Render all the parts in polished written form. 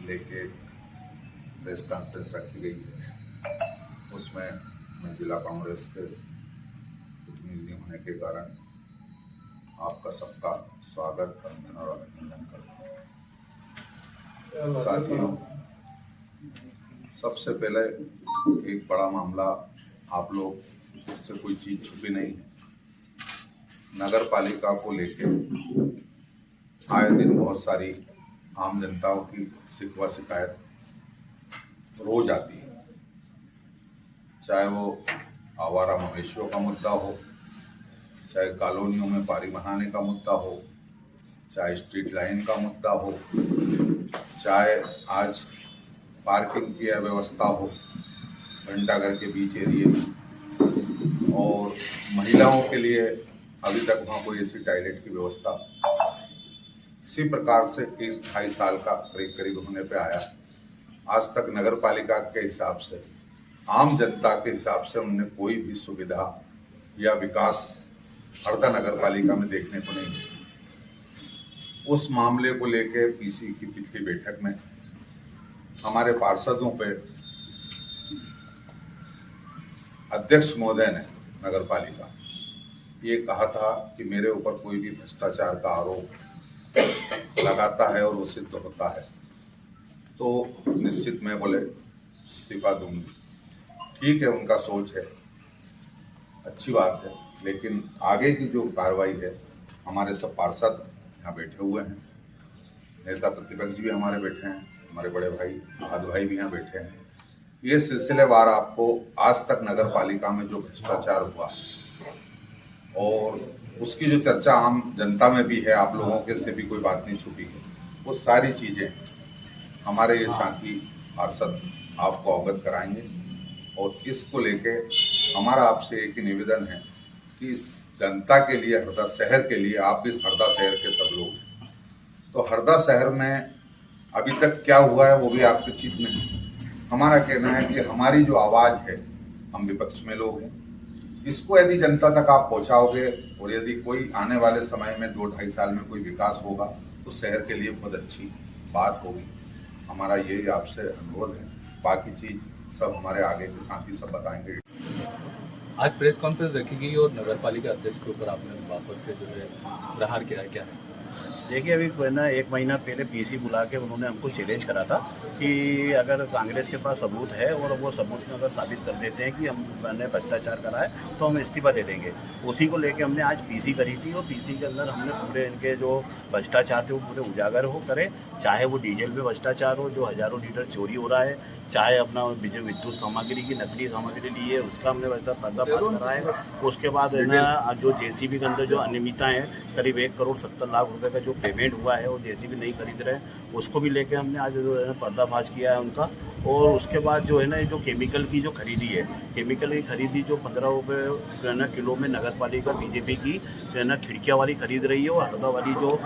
लेके press conference रखी गई है। उसमें मैं जिला कांग्रेस के प्रतिनिधि होने के कारण आपका सबका स्वागत, वंदन और अभिनंदन करता हूँ। साथियों, सबसे पहले एक बड़ा मामला, आप लोग इससे कोई चीज छुपी नहीं है। नगर पालिका को लेके आए दिन बहुत सारी आम जनताओं की शिकवा शिकायत रोज आती है, चाहे वो आवारा मवेशियों का मुद्दा हो, चाहे कॉलोनियों में पारी बनाने का मुद्दा हो, चाहे स्ट्रीट लाइन का मुद्दा हो, चाहे आज पार्किंग की अव्यवस्था हो घंटाघर के बीच एरिए में, और महिलाओं के लिए अभी तक वहाँ कोई ऐसी टॉयलेट की व्यवस्था। इसी प्रकार से 22 साल का करीब होने पे आया, आज तक नगर पालिका के हिसाब से, आम जनता के हिसाब से हमने कोई भी सुविधा या विकास हरदा नगर पालिका में देखने को नहीं मिला। उस मामले को लेकर पीसी की पिछली बैठक में हमारे पार्षदों पे अध्यक्ष महोदय ने नगर पालिका ये कहा था कि मेरे ऊपर कोई भी भ्रष्टाचार का आरोप लगाता है और वो सिद्ध होता है तो निश्चित मैं बोले इस्तीफा दूंगी। ठीक है, उनका सोच है, अच्छी बात है, लेकिन आगे की जो कार्रवाई है, हमारे सब पार्षद यहाँ बैठे हुए हैं, नेता प्रतिपक्ष भी हमारे बैठे हैं, हमारे बड़े भाई आद भाई भी यहाँ बैठे हैं। ये सिलसिलेवार आपको आज तक नगर पालिका में जो भ्रष्टाचार हुआ और उसकी जो चर्चा आम जनता में भी है, आप लोगों के से भी कोई बात नहीं छुपी है, वो सारी चीजें हमारे ये साथी पार्षद आपको अवगत कराएंगे। और इसको लेके हमारा आपसे एक ही निवेदन है कि इस जनता के लिए, हरदा शहर के लिए, आप भी हरदा शहर के सब लोग हैं, तो हरदा शहर में अभी तक क्या हुआ है वो भी आपके चित में है। हमारा कहना है कि हमारी जो आवाज है, हम विपक्ष में लोग हैं, इसको यदि जनता तक आप पहुंचाओगे और यदि कोई आने वाले समय में 2-2.5 साल में कोई विकास होगा तो शहर के लिए बहुत अच्छी बात होगी। हमारा यही आपसे अनुरोध है, बाकी चीज सब हमारे आगे के साथी सब बताएंगे। आज प्रेस कॉन्फ्रेंस रखी गई और नगर पालिका अध्यक्ष के ऊपर आपने वापस से जो है प्रहार किया है, क्या है? देखिए, अभी ना 1 महीना पहले पीसी बुला के उन्होंने हमको चैलेंज करा था कि अगर कांग्रेस के पास सबूत है और वो सबूत में अगर साबित कर देते हैं कि हमने भ्रष्टाचार करा है तो हम इस्तीफा दे देंगे। उसी को लेके हमने आज पीसी करी थी और पीसी के अंदर हमने पूरे इनके जो भ्रष्टाचार थे वो पूरे उजागर हो करे, चाहे वो डीजल में भ्रष्टाचार हो जो हजारों लीटर चोरी हो रहा है, चाहे अपना विद्युत सामग्री की नकली सामग्री ली है उसका हमने पर्दाफाश करा है। उसके बाद ना जो जेसीबी के अंदर जो अनियमितताएं हैं, करीब 1,70,00,000 रुपए का जो पेमेंट हुआ है वो जेसीबी नहीं खरीद रहे हैं, उसको भी लेके हमने आज जो है पर्दाफाश किया है उनका। और उसके बाद जो है ना जो केमिकल की जो खरीदी है, केमिकल की खरीदी जो 15 रुपये ना किलो में नगर पालिका बीजेपी की ना खिड़कियाँ वाली खरीद रही है और हरदा वाली जो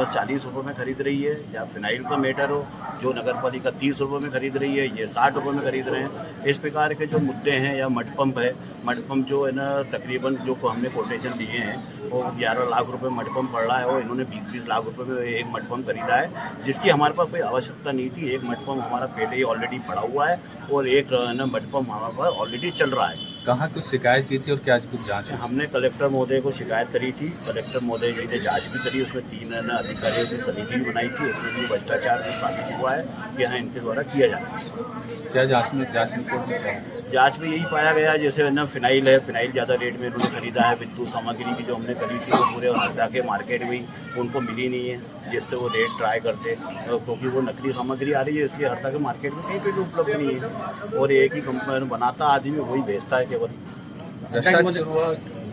40 रुपये में खरीद रही है, या फिनाइल का मैटर हो जो नगर पालिका 30 रुपये में खरीद रही है, ये 60 रुपये में खरीद रहे हैं। इस प्रकार के जो मुद्दे हैं, या मड पंप है, मड पंप जो है ना तकरीबन जो हमने कोटेशन लिए हैं वो 11 लाख रुपए मड पंप पड़ रहा है और इन्होंने 20-20 लाख रुपए में एक मड पंप खरीदा है, जिसकी हमारे पास कोई आवश्यकता नहीं थी। एक मड पंप हमारा पहले ही ऑलरेडी पड़ा हुआ है और एक ना मड पंप हमारे पास ऑलरेडी चल रहा है। कहाँ कुछ शिकायत की थी और क्या कुछ जांच है? हमने कलेक्टर महोदय को शिकायत करी थी, कलेक्टर महोदय जी ने जांच भी करी, उसमें 3 अधिकारियों की समिति भी बनाई थी, उसमें भी भ्रष्टाचार भी साबित हुआ है कि हाँ इनके द्वारा किया जाना है। क्या जांच रिपोर्ट में क्या है? जांच में यही पाया गया, जैसे ना फिनाइल है, फिनाइल ज़्यादा रेट में उन्होंने खरीदा है, विद्युत सामग्री की जो हमने खरीदी थी वो पूरे हरदा के मार्केट में उनको मिली नहीं है, जिससे वो रेट ट्राई करते, क्योंकि वो नकली सामग्री आ रही है इसलिए हरदा के मार्केट में कहीं पे भी उपलब्ध नहीं है और एक ही कंपनी बनाता आदमी वही बेचता है केवल।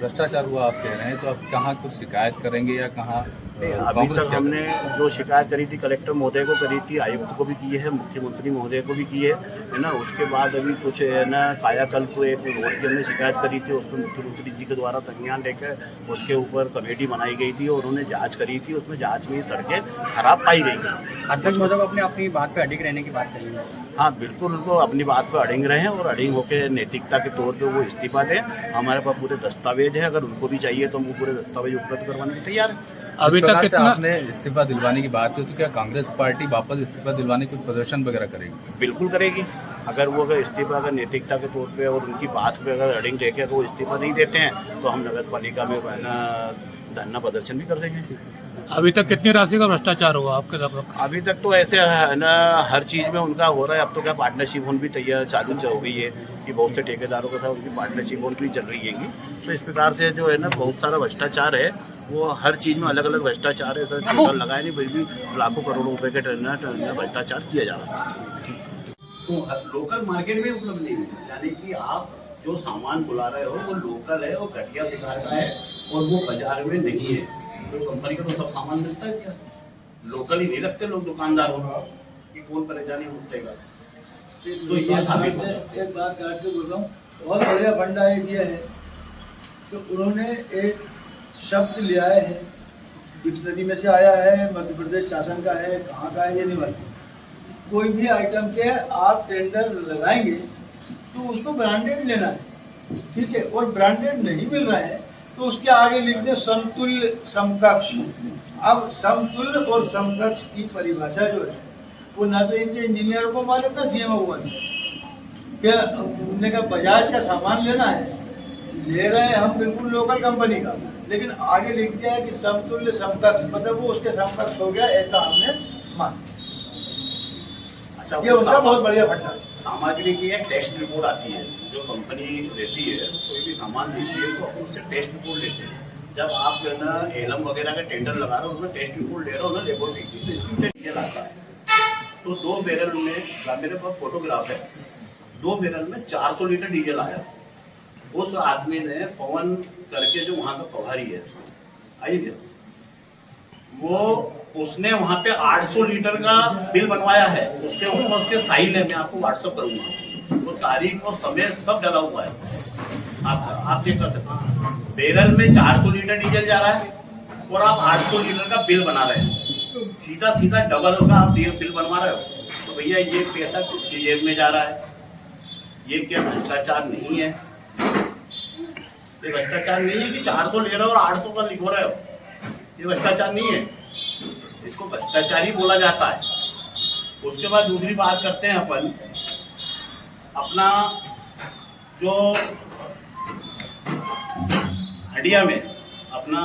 भ्रष्टाचार हुआ आप कह रहे हैं, तो अब कहाँ कुछ शिकायत करेंगे या कहाँ? अभी तक हमने जो शिकायत करी थी कलेक्टर महोदय को करी थी, आयुक्त को भी की है, मुख्यमंत्री महोदय को भी की है ना। उसके बाद अभी कुछ है ना कायाकल्प को एक रोड की हमने शिकायत करी थी, उसको मुख्यमंत्री जी के द्वारा संज्ञान लेकर उसके ऊपर कमेटी बनाई गई थी और उन्होंने जाँच करी थी, उसमें जाँच में सड़कें खराब पाई गई थी। अध्यक्ष महोदय को अपनी बात पर अडिग रहने की बात कही है। हाँ बिल्कुल, उनको अपनी बात पर अड़िंग रहे हैं और अड़िंग होकर नैतिकता के तौर पे वो इस्तीफा दें। हमारे पास पूरे दस्तावेज हैं, अगर उनको भी चाहिए तो हम वो पूरे दस्तावेज उपलब्ध करवाने को तैयार हैं। अभी तक कितना आपने इस्तीफा दिलवाने की बात की, तो क्या कांग्रेस पार्टी वापस इस्तीफा दिलवाने कुछ प्रदर्शन वगैरह करेगी? बिल्कुल करेगी। अगर वो अगर इस्तीफा अगर नैतिकता के तौर पे और उनकी बात पे अगर अड़िंग लेके अगर वो इस्तीफा नहीं देते हैं तो हम नगर पालिका में धरना प्रदर्शन भी कर देंगे। अभी तक कितनी राशि का भ्रष्टाचार हुआ आपके तरफ? अभी तक तो ऐसे है ना, हर चीज़ में उनका हो रहा है। अब तो क्या पार्टनरशिप होन भी तैयार चालू हो गई है कि बहुत से ठेकेदारों के साथ उनकी पार्टनरशिप होन भी चल रही है। तो इस प्रकार से जो है ना बहुत सारा भ्रष्टाचार है, वो हर चीज़ में अलग अलग भ्रष्टाचार है। टेंडर लगाए नहीं, फिर भी लाखों करोड़ों रुपए के टेंडर भ्रष्टाचार किया जा रहा है। तो लोकल मार्केट में उपलब्ध नहीं है, यानी कि आप जो सामान बुला रहे हो वो लोकल है और घटिया प्रकार का है और वो बाजार में नहीं है। तो कंपनी का तो सब सामान मिलता है, क्या लोकल ही नहीं रखते लोग दुकानदारों की कौन परेशानी उठेगा। तो ये साबित होता है। एक बात काट के बोल रहा हूँ, बहुत बढ़िया फंडा एक ये है तो उन्होंने एक शब्द लिया है, डिक्शनरी में से आया है, मध्य प्रदेश शासन का है, कहाँ का है ये नहीं मालूम। कोई भी आइटम के आप टेंडर लगाएंगे तो उसको ब्रांडेड लेना है, ठीक है, और ब्रांडेड नहीं मिल रहा है तो उसके आगे लिख दे समतुल्य समकक्ष। अब समतुल्य और समकक्ष की परिभाषा जो है वो ना तो इनके इंजीनियरों को मालूम ना सीएमओ को मालूम। क्या उनने कहा बजाज का सामान लेना है, ले रहे हैं हम बिल्कुल लोकल कंपनी का, लेकिन आगे लिख दिया है कि समतुल्य समकक्ष, मतलब वो उसके समकक्ष हो गया, ऐसा हमने मान। अच्छा, ये उनका बहुत बढ़िया फंडा है। सामग्री की एक टेस्ट रिपोर्ट आती है, जो कंपनी देती है, कोई भी सामान देती है तो अपन उससे टेस्ट रिपोर्ट लेते हैं। जब आप जो ना एलम वगैरह का टेंडर लगा रहे हो उसमें टेस्ट रिपोर्ट ले रहे हो ना लेबोरेटरी की, तो इसमें डीजल आता है। तो 2 बैरल में, मेरे पास फोटोग्राफ है, 2 बैरल में 400 लीटर डीजल आया। उस आदमी ने पवन करके जो वहाँ का प्रभारी है, आइए, वो उसने वहाँ पे 800 लीटर का बिल बनवाया है। उसके ऊपर उसके साइन है, मैं आपको व्हाट्सएप करूंगा, वो तारीख और समय सब डला हुआ है, आप चेक कर सकते हैं। बैरल में 400 लीटर डीजल जा रहा है और आप 800 लीटर का बिल बना रहे हैं, सीधा सीधा डबल का आप बिल बनवा रहे हो। तो भैया ये पैसा किसकी जेब में जा रहा है? ये क्या भ्रष्टाचार नहीं है? ये भ्रष्टाचार नहीं है कि 400 ले रहे हो और 800 का लिखो रहे हो, ये भ्रष्टाचार नहीं है, इसको भ्रष्टाचार ही बोला जाता है। उसके बाद दूसरी बात करते हैं अपन, अपना जो हडिया में अपना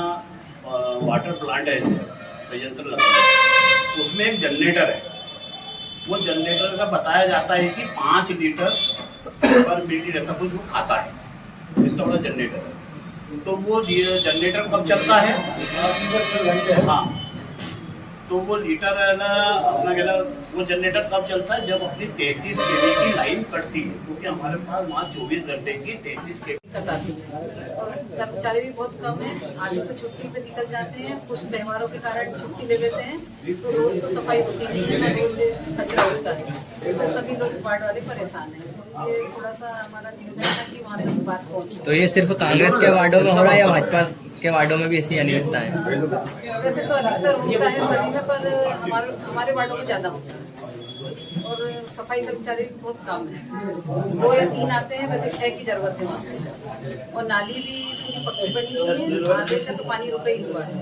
वाटर प्लांट है, संयंत्र लगा है, उसमें एक जनरेटर है। वो जनरेटर का बताया जाता है कि 5 लीटर पर मिनट ऐसा कुछ वो खाता है, इतना बड़ा जनरेटर है। तो वो जनरेटर कब चलता है? हाँ, तो वो लीटर है ना अपना कहना, वो जनरेटर कब चलता है? जब अपनी 33 kV की लाइन कटती है, क्योंकि हमारे पास वहाँ 24 घंटे की 33 kV कटाती है और कर्मचारी भी बहुत कम है। आगे तो छुट्टी पे निकल जाते हैं, कुछ त्योहारों के कारण छुट्टी ले लेते हैं, तो रोज तो सफाई होती नहीं है, रोज कचरा होता है, उससे सभी लोग वार्ड वाले परेशान हैं। ये थोड़ा सा हमारा निवेदन है कि वहाँ तक बात पहुँचे। तो ये सिर्फ कांग्रेस के वार्डों में हो रहा है या भाजपा के वार्डों में भी ऐसी अनियमितता है? वैसे तो अधिकतर होता है सभी में, पर हमारे वार्डों में ज्यादा होता है और सफाई कर्मचारी बहुत कम है, 2 या 3 आते हैं, वैसे 6 की जरूरत है वहाँ। और नाली भी पूरी पक्की बनी हुई है, आधे का तो पानी रुका ही हुआ है,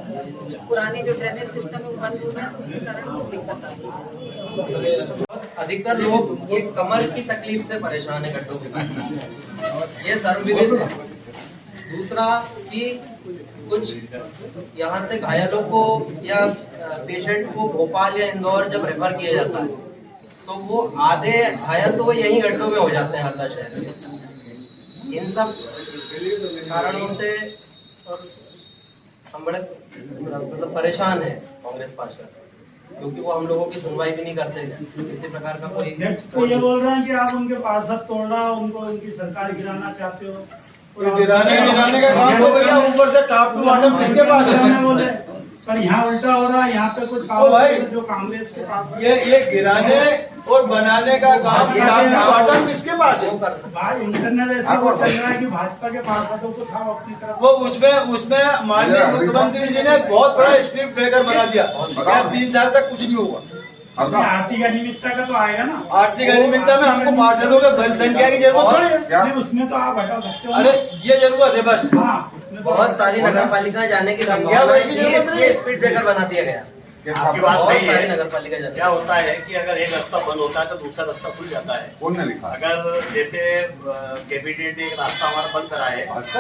पुराने जो ड्रेनेज सिस्टम है वो बंद हुए हैं, तो उसके कारण बहुत दिक्कत आती है। अधिकतर लोग ये कमर की तकलीफ से परेशान है गड्ढों के कारण, ये सर्वविदित है। दूसरा कि कुछ यहाँ से घायलों को या पेशेंट को भोपाल या इंदौर जब रेफर किया जाता है तो वो आधे घायल तो वो यही गड्ढों में हो जाते हैं हल्दा शहर में। इन सब कारणों से और हम बड़े मतलब परेशान है कांग्रेस पार्षद, क्योंकि वो हम लोगों की सुनवाई भी नहीं करते, किसी प्रकार का कोई। तो ये बोल रहे हैं कि आप उनके पार्षद तोड़ना, उनको उनकी सरकार गिराना चाहते हो। गिराने का काम तो भैया ऊपर से टॉप टू बॉटम किसके पास है? बोले पर यहाँ उल्टा हो रहा है, यहाँ पे कुछ भाई जो कांग्रेस के पास ये गिराने और बनाने का काम टॉप टू बॉटम किसके पास है? भाई इंटरनल ऐसा वो चल रहा है कि भाजपा के पार्षदों को था अपनी तरफ। वो उसमें माननीय मुख्यमंत्री जी ने बहुत बड़ा स्क्रिप्ट ब्रेकर बना दिया, 3 साल तक कुछ नहीं होगा। हरदा आर्थिक अनियमितता का तो आएगा ना। आर्थिक अनियमितता में हमको पार्षदों के बल संख्या की जरूरत थोड़ी है। क्या सिर्फ उसमें तो आप हटा सकते हो। अरे ये जरूरत है बस। हाँ, उसमें तो बहुत सारी नगर पालिका जाने की संख्या संभावना बढ़ेगी, है, जरूरत नहीं। ये स्पीड ब्रेकर बना दिया गया। आपकी बात बहुत सही सारी है। नगर पालिका जाने क्या होता है कि अगर एक रास्ता बंद होता है तो दूसरा रास्ता खुल जाता है। कौन ने लिखा है? अगर जैसे कैबिनेट ने एक रास्ता हमारा बंद करा है भाजपा?